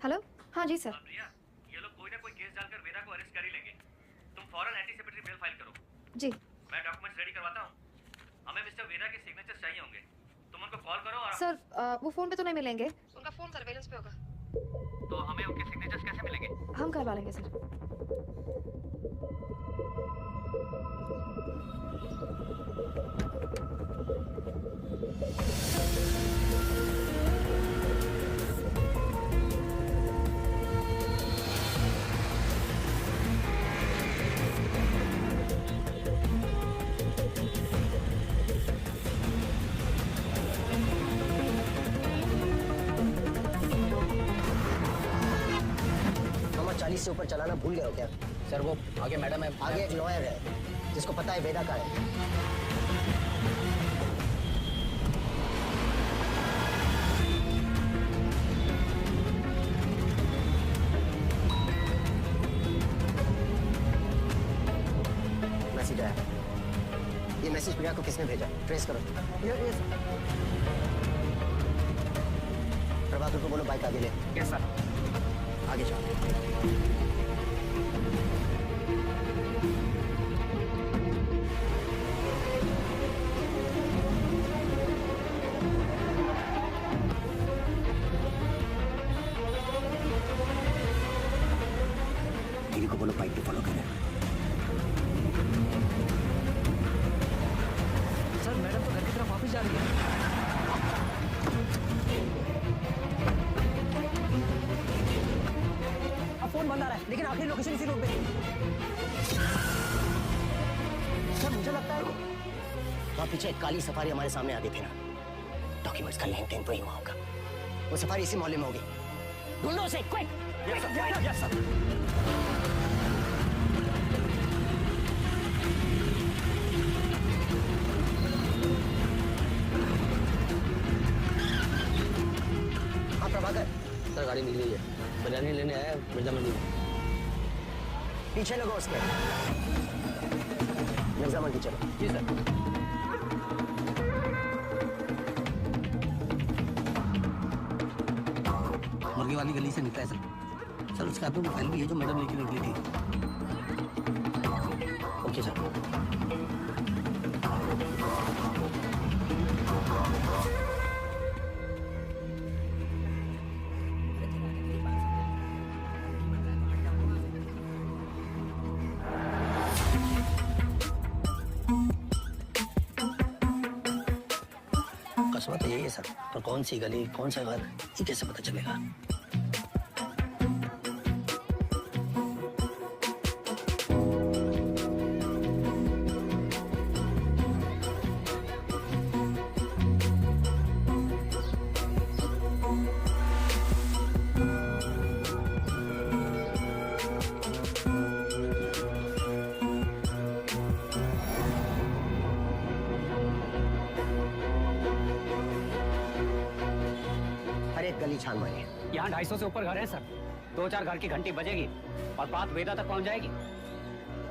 Hello. हाँ जी sir. प्रिया, ये लोग कोई ना कोई केस डालकर वेदा को अरेस्ट कर ही लेंगे। तुम फौरन एंटीसिपेटरी बेल फाइल करो। जी। मैं डॉक्यूमेंट्स रेडी करवाता हूँ। हमें मिस्टर वेदा के सिग्नेचर्स चाहिए होंगे। तुम उनको कॉल करो और सर वो फोन पे तो नहीं मिलेंगे, उनका फोन सर्वेलेंस पे होगा। तो हमें उनके सिग्नेचर्स कैसे मिलेंगे? हम करवा लेंगे सर। से ऊपर चलाना भूल गए हो क्या? सर वो आगे मैडम है। आगे एक लॉयर है जिसको पता है वेदा का है। मैसेज आया। ये मैसेज प्रिया को किसने भेजा? ट्रेस करो। प्रभाकर को बोलो बाइक आगे ले। Yes sir. आगे जाओ। दीदी को बोलो बाइक पे फॉलो करें। सर मैडम तो घर की तरफ वापस जा रही है। फोन बंद आ रहा है लेकिन आखिरी लोकेशन इसी रोड पे है। सर मुझे लगता है वहाँ पीछे एक काली सफारी हमारे सामने आगे थे ना। डॉक्यूमेंट्स का लेन देन तो ही वहाँ होगा। वो सफारी इसी मोहल्ले में होगी। ढूंढो उसे क्विक। Yes sir. हाँ प्रभाकर। सर गाड़ी निकली है, बिरयानी लेने आया मिर्जा मंडी में। पीछे लगो उसके। मिर्जा मंडी चलो। जी सर। मुर्गी वाली गली से निकला है सर। सर उसका तो फाइल भी है जो मैडम लेके निकली थी। Okay sir. कसवा तो यही है सर, पर कौन सी गली कौन सा घर ये कैसे पता चलेगा? गली छान मारिए। यहाँ 250 से ऊपर घर है सर। 2-4 घर की घंटी बजेगी और बात वेदा तक पहुँच जाएगी।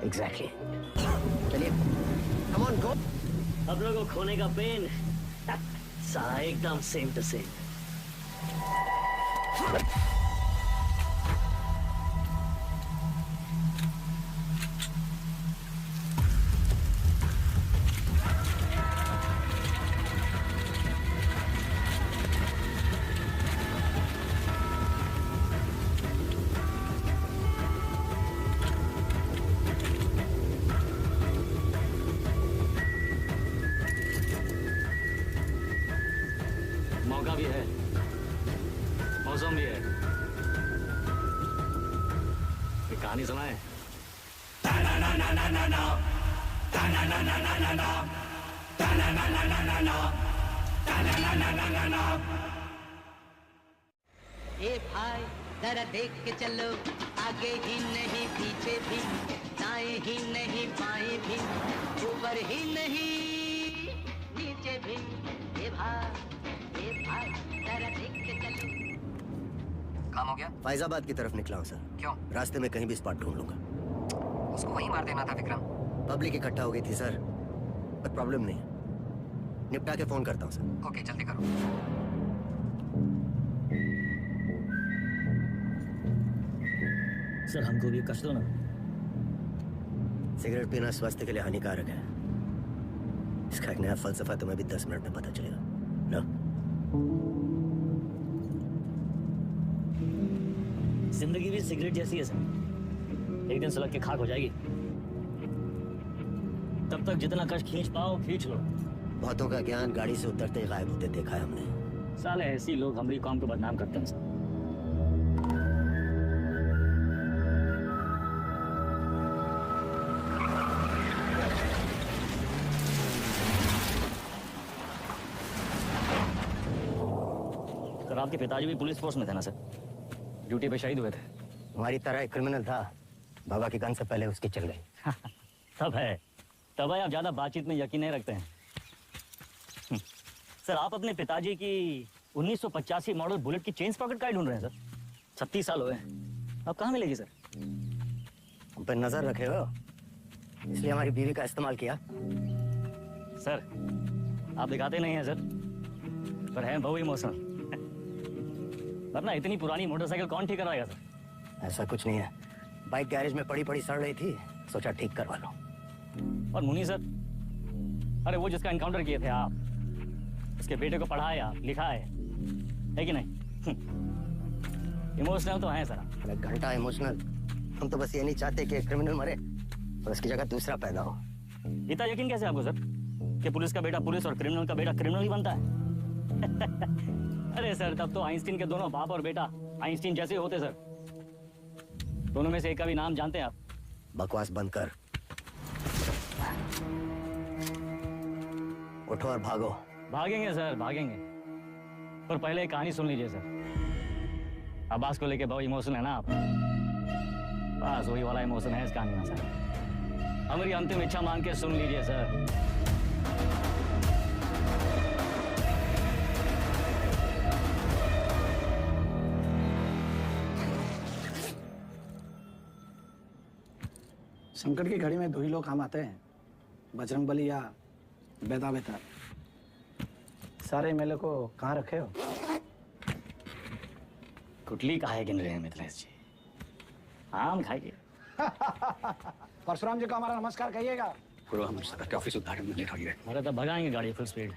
एग्जैक्टली। चलिए कम ऑन गो। अब लोगों को खोने का पेन सारा एकदम सेम टू सेम। मौका भी है, मौसम भी है। ये कहानी सुनाए। ए भाई जरा देख के चलो, आगे ही नहीं पीछे भी, दाएं ही नहीं बाएं भी, ऊपर ही नहीं नीचे भी। ए भाई जरा देख के चलो। काम हो गया? फैजाबाद की तरफ निकला हूँ सर। क्यों? रास्ते में कहीं भी स्पॉट ढूंढ लूंगा। उसको वहीं मार देना था विक्रम। पब्लिक इकट्ठा हो गई थी सर, पर प्रॉब्लम नहीं, निपटा के फोन करता हूँ सर। ओके जल्दी करो। सर हमको भी कस दो ना। सिगरेट पीना स्वास्थ्य के लिए हानिकारक है। इसका एक नया फलसफा तुम्हें भी 10 मिनट में पता चलेगा। लो। जिंदगी भी सिगरेट जैसी है सर, एक दिन सुलग के खाक हो जाएगी। तब तक जितना कश खींच पाओ खींच लो। बहुतों का ज्ञान गाड़ी से उतरते ही गायब होते देखा है हमने। साले ऐसे ही लोग हमारी कौम को बदनाम करते हैं सर। आपके पिताजी भी पुलिस फोर्स में थे ना सर? ड्यूटी पे शहीद हुए थे। हमारी तरह एक क्रिमिनल था, बाबा की गन से पहले उसकी चल गई। तब है आप ज्यादा बातचीत में यकीन नहीं रखते हैं। सर आप अपने पिताजी की 1985 मॉडल बुलेट की चेन पॉकेट का ढूंढ रहे हैं सर? 36 साल हुए, अब कहाँ मिलेगी सर? हम पे नजर रखे हो इसलिए हमारी बीवी का इस्तेमाल किया। सर आप दिखाते नहीं हैं सर, पर हैं बहुत इमोशनल। वरना इतनी पुरानी मोटरसाइकिल कौन ठीक कराएगा सर? ऐसा कुछ नहीं है, बाइक गैरेज में पड़ी पड़ी सड़ रही थी, सोचा ठीक करवा लो। और मुनी सर, अरे वो जिसका एनकाउंटर किए थे आप, उसके बेटे को पढ़ाया लिखाया है कि नहीं? इमोशनल तो है सर। अरे घंटा इमोशनल, हम तो बस ये नहीं चाहते कि क्रिमिनल मरे और उसकी जगह दूसरा पैदा हो। इतना यकीन कैसे आपको सर कि पुलिस का बेटा पुलिस और क्रिमिनल का बेटा क्रिमिनल ही बनता है? अरे सर तब तो आइंस्टीन के दोनों बाप और बेटा आइंस्टीन जैसे होते सर। दोनों में से एक का भी नाम जानते हैं आप? बकवास बंद कर, उठो और भागो। भागेंगे सर भागेंगे, पर पहले एक कहानी सुन लीजिए सर। अब्बास को लेके बहुत इमोशनल है ना आप? बस वही वाला इमोशन है इस कहानी में सर। हमारी अंतिम इच्छा मान के सुन लीजिए सर। संकट की घड़ी में दो ही लोग काम आते हैं, बजरंगबली या बेदा बेतार। सारे मेले को कहाँ रखे हो? कुटली कहा है गिन रहे हैं मिथिलेश जी? आम खाइए। परशुराम जी को हमारा नमस्कार कहिएगा। गुरु हम सदर के ऑफिस उद्घाटन में लेट हो गए। अरे तो भगाएंगे गाड़ी फुल स्पीड।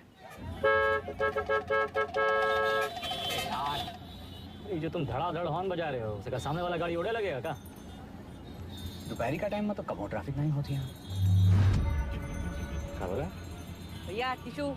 ये जो तुम धड़ाधड़ हॉर्न बजा रहे हो, उसका सामने वाला गाड़ी उड़े लगेगा क्या? दोपहरी का टाइम में तो कब ट्रैफिक नहीं होती है। क्या बोला भैया? टिशू।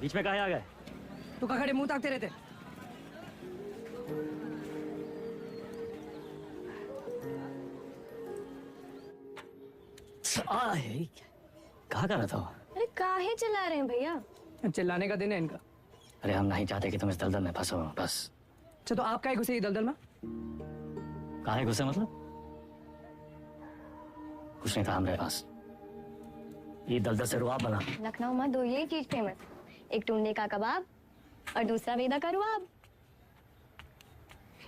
बीच में काहे आ गए? तू का खड़े मुंह ताकते रहते? कहाँ कर रहा था? अरे काहे चिल्ला रहे हैं भैया? चिल्लाने का दिन है इनका। अरे हम नहीं चाहते कि तुम इस दलदल में फंसो बस। अच्छा तो आप काहे घुसे ये दलदल में? काहे गुस्से मतलब? कुछ नहीं था हमारे पास, ये दलदल से रुआब बना। लखनऊ में दो यही चीज फेमस, एक टुंडे का कबाब और दूसरा वेदा का रुआब।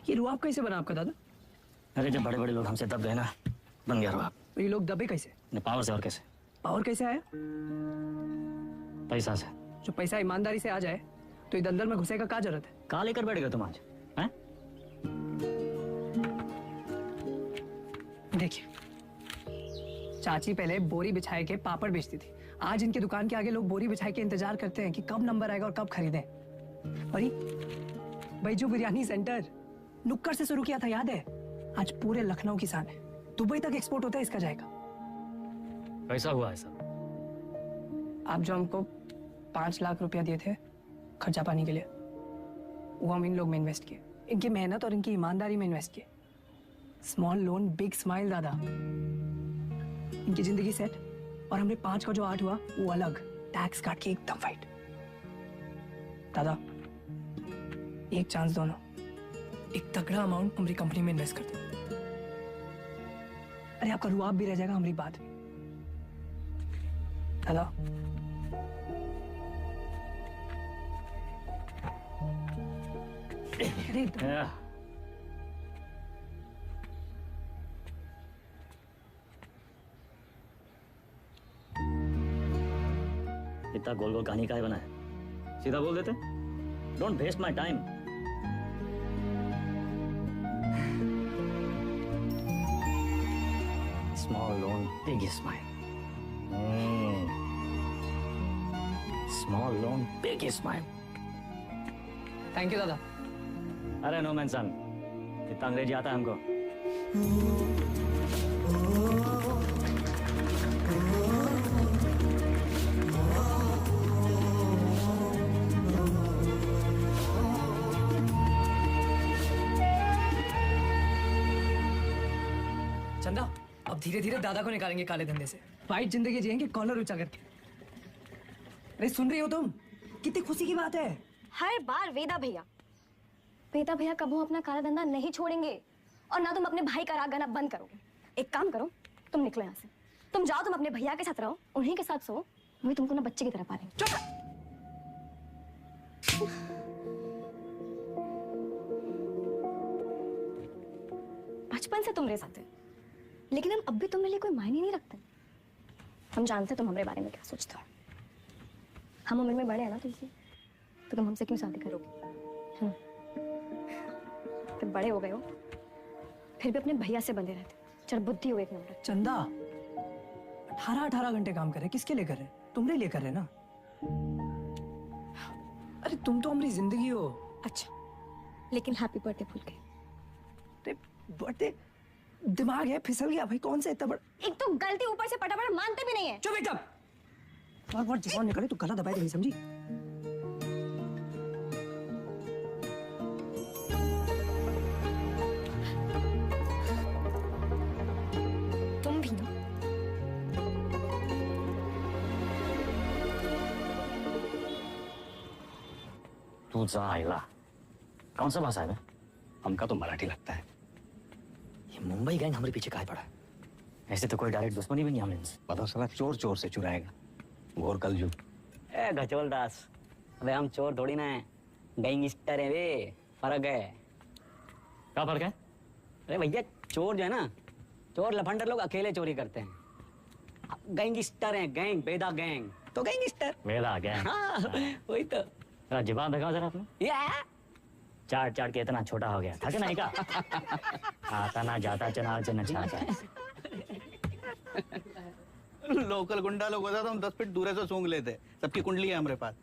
ये रुआब कैसे बना आपका दादा? अरे जब बड़े बड़े लोग हमसे दब गए ना, बन गया रुआब। तो ये लोग दबे कैसे? ने पावर से और कैसे? पावर कैसे आया? पैसा से। जो पैसा ईमानदारी से आ जाए तो ये दलदल में घुसे का क्या जरूरत है? कहाँ लेकर बैठ गए तुम आज? हैं? देखिए, चाची पहले बोरी बिछाए के पापड़ बेचती थी। आज इनकी दुकान के आगे लोग बोरी बिछाए के इंतजार करते हैं कि कब नंबर आएगा और कब खरीदें। और भाई जो बिरयानी सेंटर नुक्कड़ से शुरू किया था, याद है? आज पूरे लखनऊ किसान है, दुबई तक एक्सपोर्ट होता है इसका जाएगा। कैसा हुआ है सब? आप जो हमको 5 लाख रुपया दिए थे खर्चा पानी के लिए, वो हम इन लोग में इन्वेस्ट किए, इनकी मेहनत और इनकी ईमानदारी में इन्वेस्ट किए। स्मॉल लोन बिग स्माइल दादा। इनकी जिंदगी सेट और हमने 5 का जो 8 हुआ वो अलग, टैक्स काट के एकदम फाइट। दादा एक चांस दो ना, एक तगड़ा अमाउंट हमारी कंपनी में इन्वेस्ट कर दो। अरे आपका रुआब भी रह जाएगा हमारी बात में। दादा अरे इतना गोल गोल कहानी काहे बनाए? सीधा बोल देते। Don't waste my time. Small loan big smile. Small loan big smile. Thank you दादा। अरे नो मेंशन, इतना अंग्रेजी आता है हमको। चंदा अब धीरे धीरे दादा को निकालेंगे काले धंधे से, वाइट जिंदगी जिएंगे कॉलर ऊंचा करके। अरे सुन रही हो तुम? कितनी खुशी की बात है। हर बार वेदा भैया कबू अपना काला धंधा नहीं छोड़ेंगे और ना तुम अपने भाई का राग गाना बंद करोगे। एक काम करो, तुम निकलो यहाँ से। तुम जाओ, तुम अपने भैया के साथ रहो, उन्हीं के साथ सो, वही तुमको ना बच्चे की तरह पालेंगे। बचपन से तुम मेरे साथ है, लेकिन हम अब भी तुम्हारे लिए कोई मायने नहीं रखते। हम जानते तुम हमारे बारे में क्या सोचते हो। हम उम्र में बड़े हैं ना तुमसे, तो तुम हमसे क्यों शादी करोगे? तो बड़े हो गए हो, फिर भी अपने भैया से बंधे रहते। चल बुद्धि हो एक नंबर। चंदा 18 घंटे काम कर रहे, किसके लिए कर रहे? तुम्हारे लिए कर रहे ना। अरे तुम तो हमारी जिंदगी हो। अच्छा, लेकिन हैप्पी बर्थडे भूल गए। बर्थडे दिमाग है फिसल गया भाई, कौन सा इतना बड़ा। एक तो गलती ऊपर से पटापट मानते भी नहीं है। चुप एकदम। बार जवान निकले तो गला दबाए नहीं, समझी? तुम भी ना। तू जायला कौन सा भाषा है? हमका तो मराठी लगता है। ये मुंबई गैंग हमारे पीछे काहे पड़ा है? ऐसे तो कोई डायरेक्ट दुश्मनी भी नहीं हमने इनसे। पता चला चोर चोर से चुराएगा। घोर कलयुग। ए गचोल दास, अबे हम चोर थोड़ी ना है, गैंगस्टर है वे। फर्क है। क्या फर्क है? अरे भैया चोर जो है ना, चोर लफंडर लोग अकेले चोरी करते हैं। गैंगस्टर हैं, गैंग, बेदा गैंग तो गैंगस्टर। वेला गैंग। हाँ वही तो। जरा जुबान दिखाओ जरा अपने। चाट चाट के इतना छोटा हो गया, थक नहीं का? आता ना जाता चना चना छाता। लोकल गुंडा लोग होता तो हम 10 फीट दूर से सूंघ लेते। सबकी कुंडली है हमारे पास।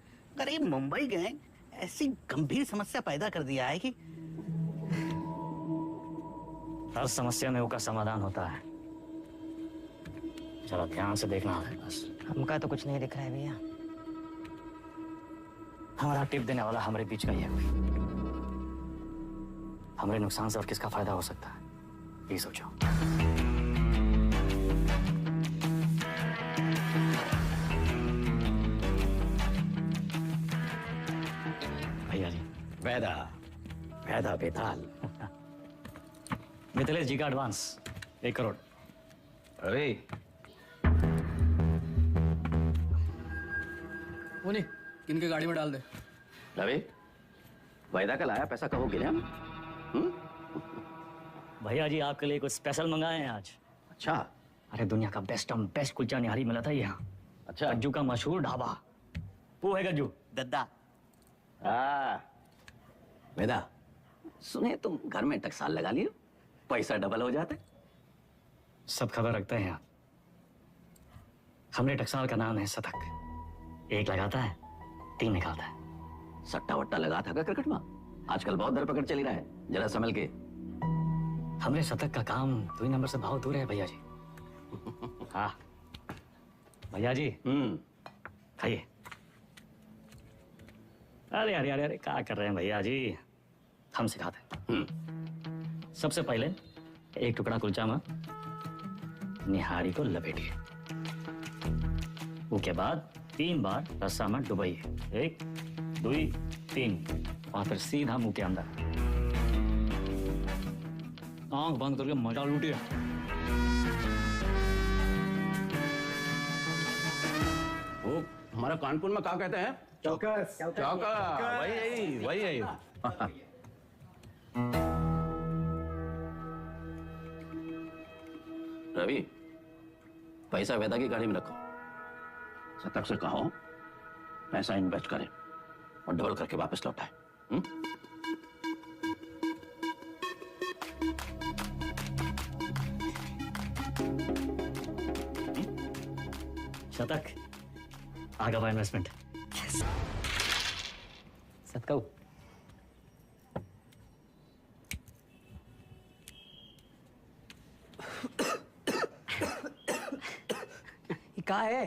अरे ये मुंबई गैंग ऐसी गंभीर समस्या पैदा कर दिया है कि हर समस्या में उसका समाधान होता है। जरा ध्यान से देखना है बस। हमका तो कुछ नहीं दिख रहा है भैया। हमारा टिप देने वाला हमारे बीच का ही है कोई। हमारे नुकसान से और किसका फायदा हो सकता है, ये सोचो। भैया जी। वैदा वैदा बेताल। मिथिलेश जी का एडवांस 1 करोड़। अरे वो नहीं, इनके गाड़ी में डाल दे। रवि, वैदा का लाया पैसा कब गिरे हम? भैया जी आपके लिए कुछ स्पेशल मंगाए हैं आज। अच्छा अरे दुनिया का बेस्ट कुलचा निहारी मिला था यहाँ। अच्छा गज्जू का मशहूर ढाबा। वो है गज्जू। दद्दा। वेदा, सुने तुम घर में टकसाल लगा लिए, पैसा डबल हो जाते। सब खबर रखते हैं आप। हमरे टकसाल का नाम है शतक। एक लगाता है 3 निकालता है। सट्टा वट्टा लगा था क्या क्रिकेट में? आजकल बहुत धरपकड़ चली रहा है, जरा संभल के। हमरे शतक का काम 2 नंबर से बहुत दूर है भैया जी। हाँ भैया जी खाइए। अरे अरे अरे अरे क्या कर रहे हैं भैया जी, हम सिखाते हैं। सबसे पहले एक टुकड़ा कुलचा में निहारी को लपेटिए। उसके बाद 3 बार रस्सा में डुबाइए। 1 2 3 और फिर सीधा मुंह के अंदर। आंख बंद करके मजा लूटिए। वो हमारा कानपुर में क्या कहते हैं? चौकस। चौकस, वही रवि, पैसा वेदा की गाड़ी में रखो। शतक से कहो पैसा इन्वेस्ट करे और डबल करके वापस लौटाए। शतक आगे बा इन्वेस्टमेंट। सतकाऊ का है?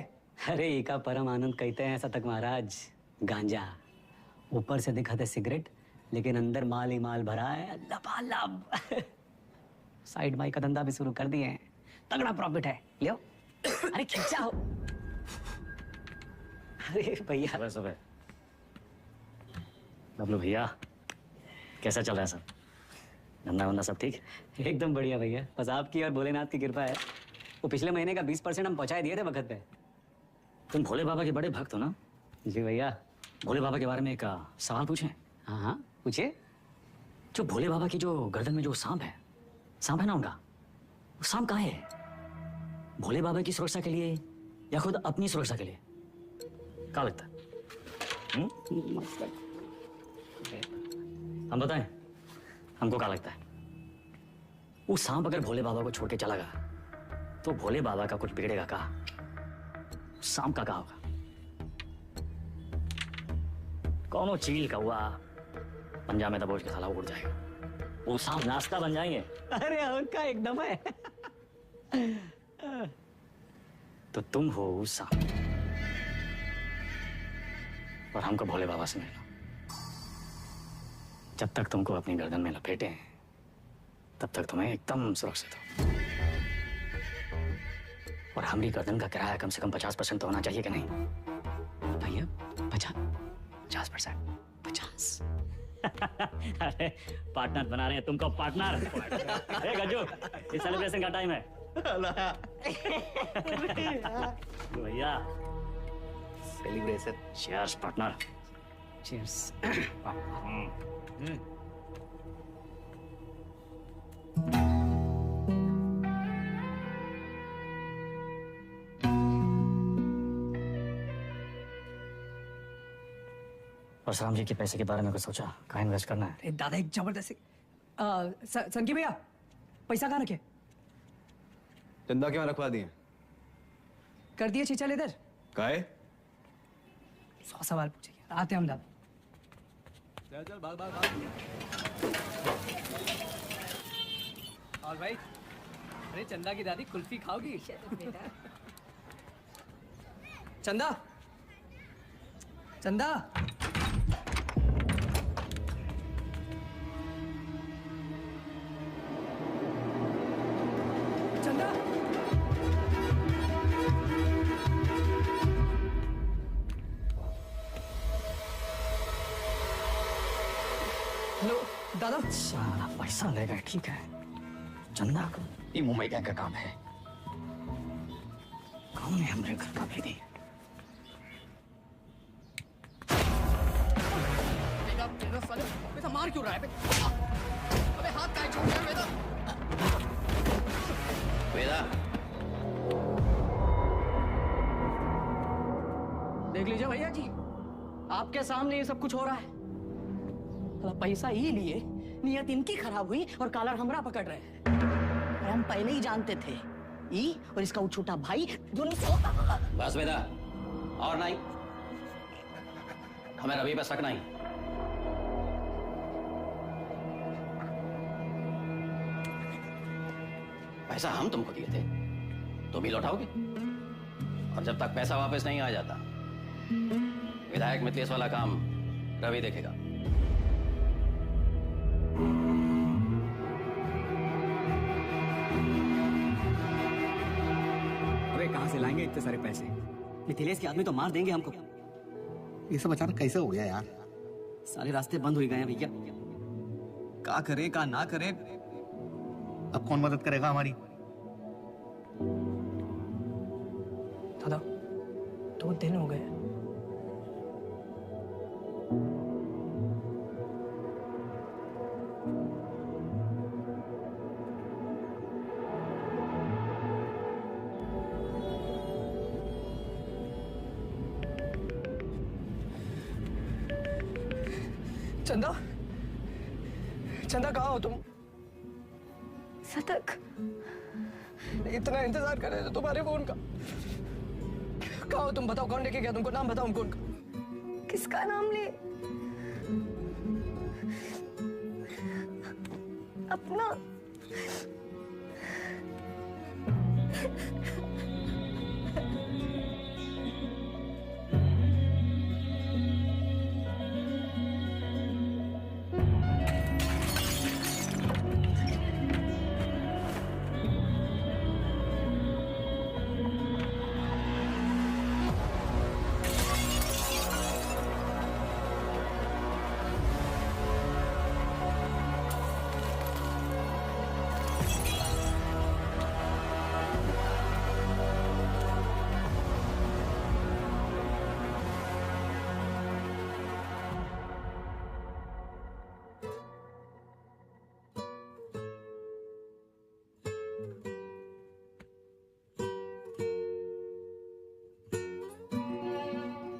अरे एका परम आनंद कहते हैं शतक महाराज। गांजा ऊपर से दिखाते सिगरेट, लेकिन अंदर माल ही माल भरा है लबालब। साइड बाई का धंधा भी शुरू कर दिए हैं, तगड़ा प्रॉफिट है। लियो। अरे खींचा हो। अरे भैया सुबह सुबह बबलू भैया कैसा चल रहा है सब? धंधा वंधा सब ठीक? एकदम बढ़िया भैया, बस आपकी और भोलेनाथ की कृपा है। वो पिछले महीने का 20% हम पहुंचा दिए थे वक्त पे। तुम भोले बाबा के बड़े भक्त हो ना? जी भैया। भोले बाबा के बारे में एक सवाल पूछें? हाँ हाँ पूछिए। जो भोले बाबा की जो गर्दन में जो सांप है ना उनका, वो सांप कहाँ है? भोले बाबा की सुरक्षा के लिए या खुद अपनी सुरक्षा के लिए? क्या लगता है? हम बताएं हमको क्या लगता है? वो सांप अगर भोले बाबा को छोड़ के चला गया तो भोले बाबा का कुछ बिगड़ेगा का? सांप का क्या होगा? कौनो चील कौआ पंजा में दबोच के साला उड़ जाएगा। वो सांप नाश्ता बन जाएंगे। अरे उनका एकदम है। तो तुम हो वो सांप और हमको भोले बाबा से मिलना। जब तक तुमको अपनी गर्दन में लपेटे हैं तब तक तुम्हें एकदम सुरक्षित हो। और हमारी गर्दन का किराया कम से कम 50% तो होना चाहिए कि नहीं भैया? 50%? अरे पार्टनर बना रहे हैं तुमको, पार्टनर। ए गज्जू, ये सेलिब्रेशन का टाइम है। भैया celebration. Cheers partner. Cheers. Parshuram ji के पैसे के बारे में कुछ सोचा? कहाँ इन्वेस्ट करना है? अरे दादा एक जबरदस्त संकी भैया पैसा कहाँ रखे? चंदा क्यों रखवा दिए? कर दिए चीचा इधर। काहे? 100 सवाल पूछे आते हम दादा। चल भाग। और भाई, अरे चंदा की दादी कुल्फी खाओगी? चंदा चंदा चंदा हेलो दादा। साला पैसा लेगा ठीक है। चंदा को ये मुंबई का काम है। कौन है हमारे घर का भेदी? मार क्यों रहा है? अबे हाथ काहे छोड़ रहा है? देख लीजिए भैया जी, आपके सामने ये सब कुछ हो रहा है। साला पैसा ही लिए, नियत इनकी खराब हुई और कॉलर हमरा पकड़ रहे हैं। अरे हम पहले ही जानते थे, ई और इसका वो छोटा भाई दोनों बस बेटा, और नहीं, हमें रवि पे शक नहीं। पैसा हम तुमको दिए थे, तो भी लौटाओगे, और जब तक पैसा वापस नहीं आ जाता, विधायक मिथिलेश वाला काम रवि देखेगा। अबे कहां से लाएंगे इतने सारे पैसे? मिथिलेश के आदमी तो मार देंगे हमको। ये सब अचानक कैसे हो गया यार? सारे रास्ते बंद हो गए हैं भैया। क्या करें क्या ना करें? अब कौन मदद करेगा हमारी? दादा 2 दिन हो गए। चंदा, चंदा कहाँ हो तुम? शतक, इतना इंतजार कर रहे थे तुम्हारे फोन का। कहाँ हो तुम? बताओ कौन लेके गया तुमको? नाम बताओ हमको उनका। किसका नाम ले? अपना।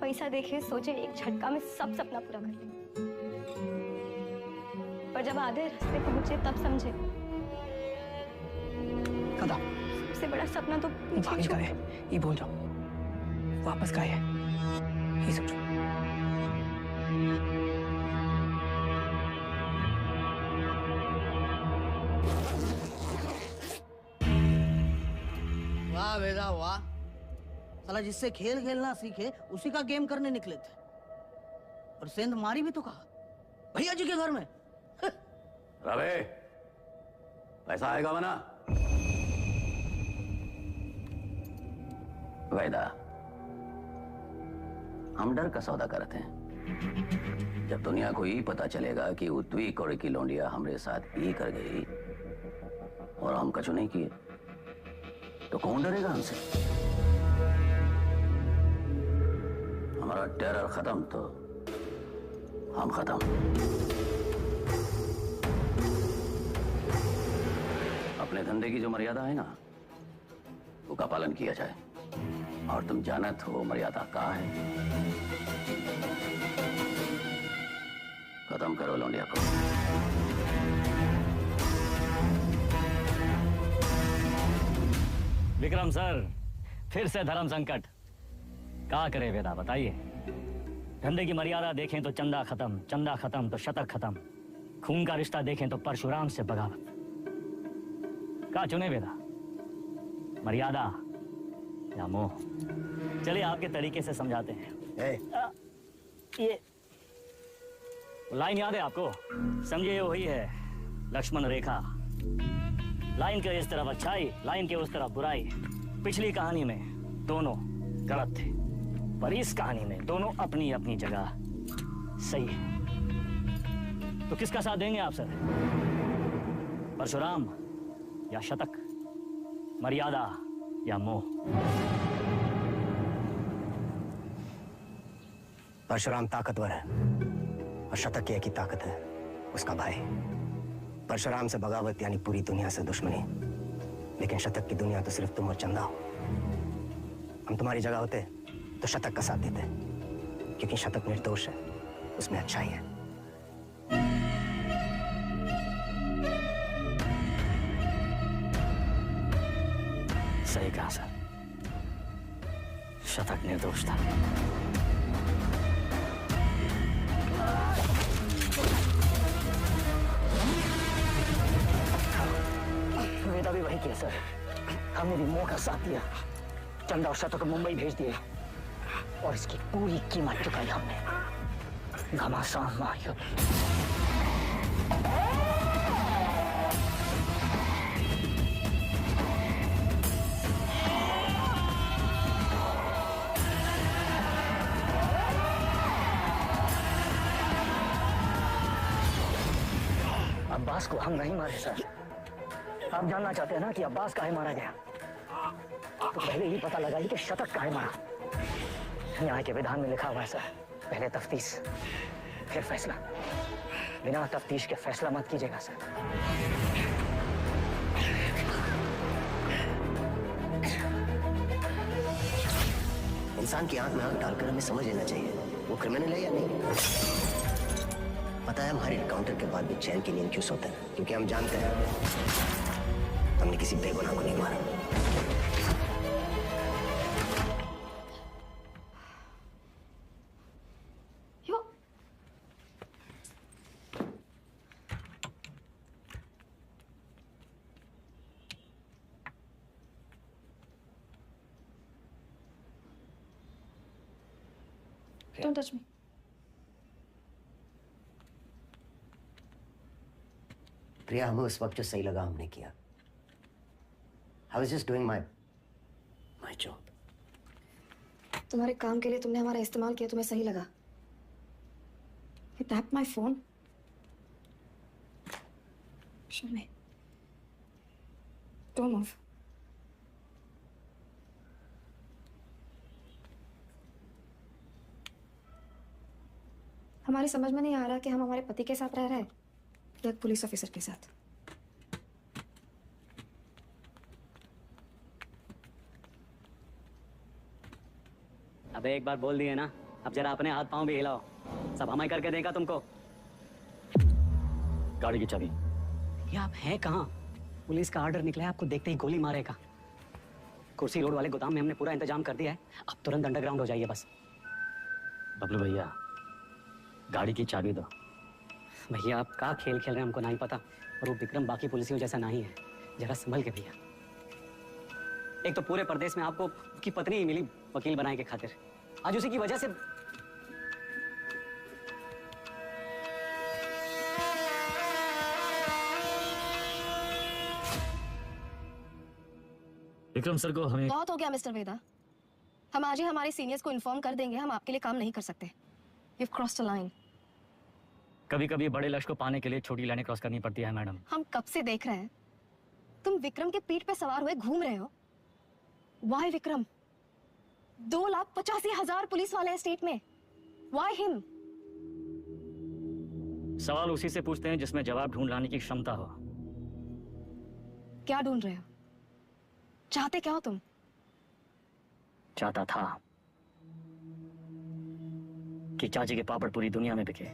पैसा देखे सोचे एक झटका में सब सपना पूरा कर ले, पर जब आधे रास्ते पहुंचे तब समझे सबसे बड़ा सपना तो पीछे छूट गया। ये बोल जाओ, वापस का है ये सोचो। वाह बेटा वाह, साला जिससे खेल खेलना सीखे उसी का गेम करने निकले थे, और सेंध मारी भी तो कहा भैया जी के घर में। रवे, पैसा आएगा वना? वैदा, हम डर का सौदा करते हैं। जब दुनिया को ये पता चलेगा कि उत्वी कौड़े की लौंडिया हमारे साथ ये कर गई और हम कछु नहीं किए, तो कौन डरेगा हमसे? हमारा टेरर खत्म तो हम खत्म। अपने धंधे की जो मर्यादा है ना, वो का पालन किया जाए, और तुम जानत हो मर्यादा का है। खत्म करो लौंडिया को। विक्रम सर, फिर से धर्म संकट। क्या करे वेदा, बताइए। धंधे की मर्यादा देखें तो चंदा खत्म, चंदा खत्म तो शतक खत्म, खून का रिश्ता देखें तो परशुराम से बगावत। क्या चुने वेदा, मर्यादा या मोह? चलिए आपके तरीके से समझाते हैं। ये लाइन याद है आपको? समझिए ये वही है लक्ष्मण रेखा। लाइन के इस तरफ अच्छाई, लाइन के उस तरफ बुराई। पिछली कहानी में दोनों गलत थे, पर इस कहानी में दोनों अपनी अपनी जगह सही है। तो किसका साथ देंगे आप सर? परशुराम या शतक, मर्यादा या मोह? परशुराम ताकतवर है और शतक की एक ही ताकत है, उसका भाई। परशुराम से बगावत यानी पूरी दुनिया से दुश्मनी, लेकिन शतक की दुनिया तो सिर्फ तुम और चंदा हो। हम तुम्हारी जगह होते तो शतक का साथ देते, क्योंकि शतक निर्दोष है, उसमें अच्छाई है। सही कहा सर, शतक निर्दोष था। वेदा भी वही किया सर, हमने भी मोह का साथ दिया, चंदा और शतक को मुंबई भेज दिए और इसकी पूरी कीमत चुकाई हमने। घमासान महायुद्ध। अब्बास को हम नहीं मारे सर। आप जानना चाहते हैं ना कि अब्बास काहे मारा गया, तो पहले ही पता लगाइए कि शतक काहे मारा। न्याय के विधान में लिखा हुआ है सर, पहले तफ्तीश फिर फैसला। बिना तफ्तीश के फैसला मत कीजिएगा सर। इंसान की आंख में आंख डालकर हमें समझ लेना चाहिए वो क्रिमिनल है या नहीं। पता है हम हर एनकाउंटर के बाद भी चैन की नींद क्यों सोते हैं? क्योंकि हम जानते हैं हमने किसी बेगुनाह को नहीं मारा। Don't touch me. प्रिया, हमें उस वक्त जो सही लगा हमने किया। I was just doing my job. तुम्हारे काम के लिए तुमने हमारा इस्तेमाल किया, तुम्हें सही लगा? You tapped my phone. Show me. Don't move. हमारी समझ में नहीं आ रहा कि हम हमारे पति के साथ रह रहे हैं या एक पुलिस ऑफिसर के साथ। अबे एक बार बोल दिए ना, अब जरा अपने हाथ पांव भी हिलाओ, सब हमें करके देगा तुमको। गाड़ी की चाबी। ये आप हैं कहाँ? पुलिस का ऑर्डर निकला है, आपको देखते ही गोली मारेगा। कुर्सी रोड वाले गोदाम में हमने पूरा इंतजाम कर दिया है, अब तुरंत अंडरग्राउंड हो जाइए बस। बबलू भैया, गाड़ी की चाबी दो। भैया आप क्या खेल खेल रहे हैं हमको नहीं पता, और वो विक्रम बाकी पुलिसियों जैसा नहीं है, जरा संभल के भैया। एक तो पूरे प्रदेश में आपको की पत्नी ही मिली वकील बनाने के खातिर, आज उसी की वजह से। विक्रम सर को हमें बहुत हो गया मिस्टर वेदा, हम आज ही हमारे सीनियर्स को इन्फॉर्म कर देंगे, हम आपके लिए काम नहीं कर सकते। You've crossed a line. कभी कभी बड़े लक्ष्य को पाने के लिए छोटी लाइनें क्रॉस करनी पड़ती है मैडम। हम कब से देख रहे हैं तुम विक्रम के पीठ पे सवार हुए घूम रहे हो। Why विक्रम? 2,85,000 पुलिस वाले हैं स्टेट में। Why him? सवाल उसी से पूछते हैं जिसमें जवाब ढूंढ लाने की क्षमता हो। क्या ढूंढ रहे हो? चाहते क्या हो तुम? चाहता था कि चाची के पापड़ पूरी दुनिया में बिके,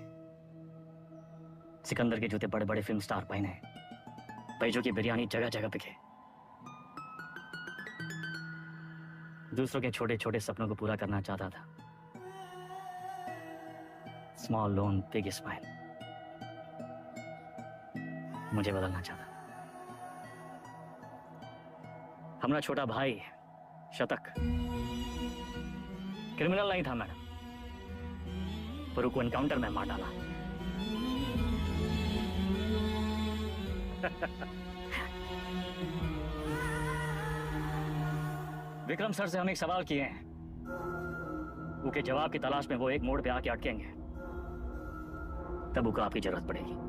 सिकंदर के जूते बड़े बड़े फिल्म स्टार पहने, पैजों की बिरयानी जगह जगह बिके, दूसरों के छोटे छोटे सपनों को पूरा करना चाहता था। Small loan big smile. मुझे बदलना चाहता। हमारा छोटा भाई शतक क्रिमिनल नहीं था मैडम, पर को एनकाउंटर में मार डाला। विक्रम सर से हम एक सवाल किए हैं, उसके जवाब की तलाश में वो एक मोड़ पे आके अटकेंगे, तब उनको आपकी जरूरत पड़ेगी।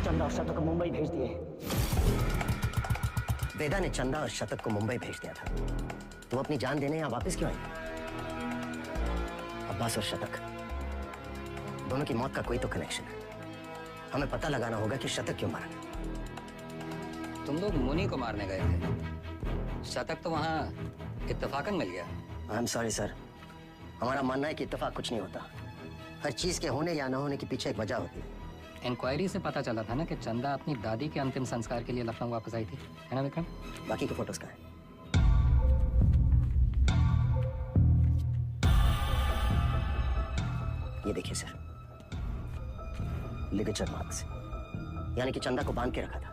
चंदा और शतक को मुंबई भेज दिए वेदा ने चंदा और शतक को मुंबई भेज दिया था। तो वो अपनी जान देने यहाँ वापस क्यों आई? अब्बास और शतक दोनों की मौत का कोई तो कनेक्शन है। हमें पता लगाना होगा कि शतक क्यों मारा। तुम लोग मुनि को मारने गए थे, शतक तो वहां इत्तेफाकन मिल गया। आई एम सॉरी सर, हमारा मानना है कि इत्तेफाक कुछ नहीं होता। हर चीज के होने या न होने के पीछे एक वजह होती है। इंक्वायरी से पता चला था ना कि चंदा अपनी दादी के अंतिम संस्कार के लिए लखनऊ वापस आई थी, है ना विक्रम? बाकी के फोटोज कहाँ हैं? ये देखिए सर, लिगेचर मार्क्स, यानी कि चंदा को बांध के रखा था।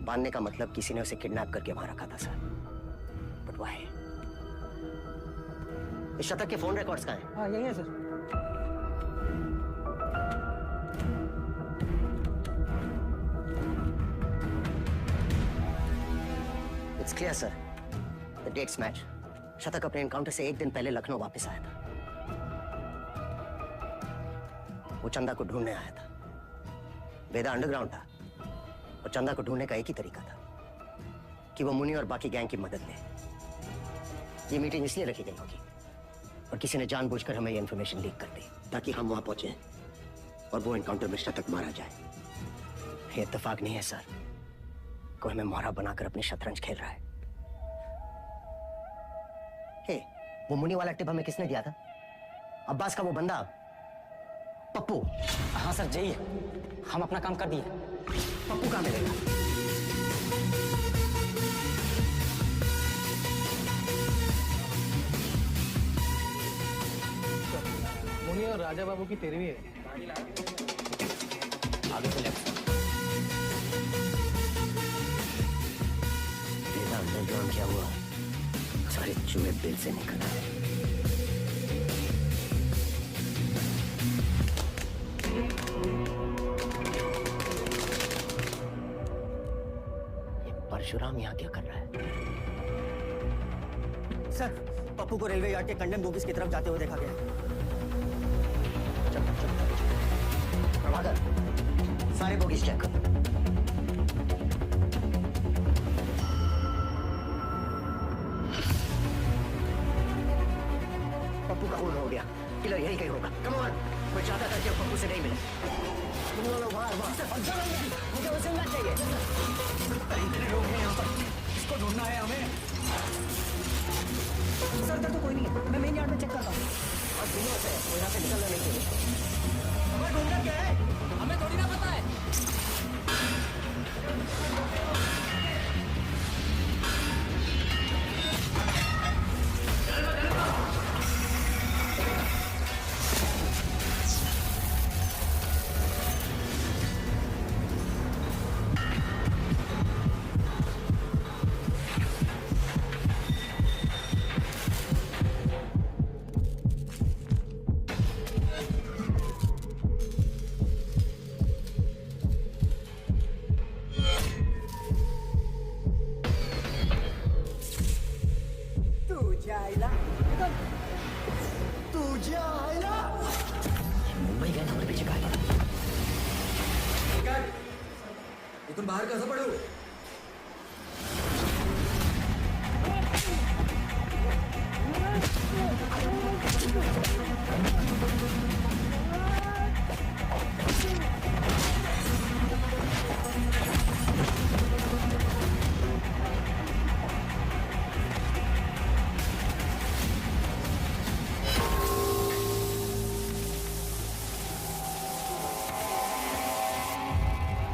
बांधने का मतलब किसी ने उसे किडनैप करके वहां रखा था सर। But why? इस शतक के फोन रिकॉर्ड्स कहाँ हैं? हाँ यही है sir. It's clear sir, the dates match. शतक अपने एनकाउंटर से एक दिन पहले लखनऊ वापस आया था। वो चंदा को ढूंढने आया था। वेदा अंडरग्राउंड था और चंदा को ढूंढने का एक ही तरीका था कि वो मुनि और बाकी गैंग की मदद ले। ये मीटिंग इसलिए रखी गई होगी और किसी ने जानबूझकर हमें ये इन्फॉर्मेशन लीक कर दी ताकि हम वहां पहुंचे और वो एनकाउंटर में शतक मारा जाए। ये इत्तेफाक नहीं है सर, कोई हमें मोहरा बनाकर अपनी शतरंज खेल रहा है। हे, वो मुनि वाला टिप हमें किसने दिया था? अब्बास का वो बंदा पप्पू। हाँ सर, जाइए, हम अपना काम कर दिए। पप्पू कहाँ मिलेगा? मुनि और राजा बाबू की तेरहवीं है। आगे से लेफ्ट। बेटा अंडरग्राउंड क्या हुआ? सारे चूहे बिल से निकल आए। ये परशुराम यहाँ क्या कर रहा है? सर, पप्पू को रेलवे यार्ड के कंडेम बोगीज की तरफ जाते हुए देखा गया। प्रभाकर, सारे बोगीज चेक करो। पप्पू का खून हो गया, किलर यही कहीं होगा। कम ऑन, मैं चाहता था कि अब पप्पू से नहीं मिले। तुम लोग बाहर मुझे उसे मिलना चाहिए। इतने लोग हैं यहाँ पर, इसको ढूंढना है हमें। सर इधर तो कोई नहीं है, मैं मेन यार्ड में चेक करता हूँ। और दिनों से वो यहाँ से निकलना नहीं चाहिए। हमें ढूंढना क्या है? हमें थोड़ी ना पता है। मुंबई गए हमारे पीछे कहा गया। तुम बाहर कैसे पड़े हो?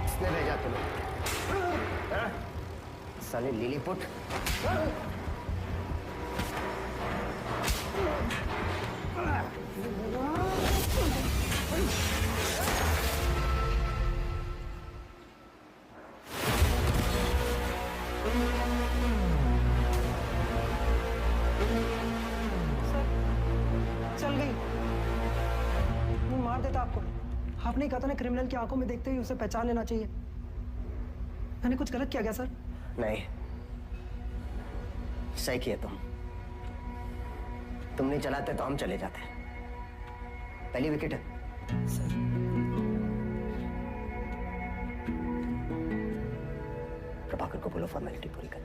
किसने भेजा तुम्हें? साले लिलीपुट। चल गई। वो मार देता आपको। आपने कहा था ना क्रिमिनल की आंखों में देखते ही उसे पहचान लेना चाहिए। मैंने कुछ गलत किया क्या सर? नहीं, सही किया तुम नहीं चलाते तो हम चले जाते। पहली विकेट है। प्रभाकर को बोलो फॉर्मेलिटी पूरी कर।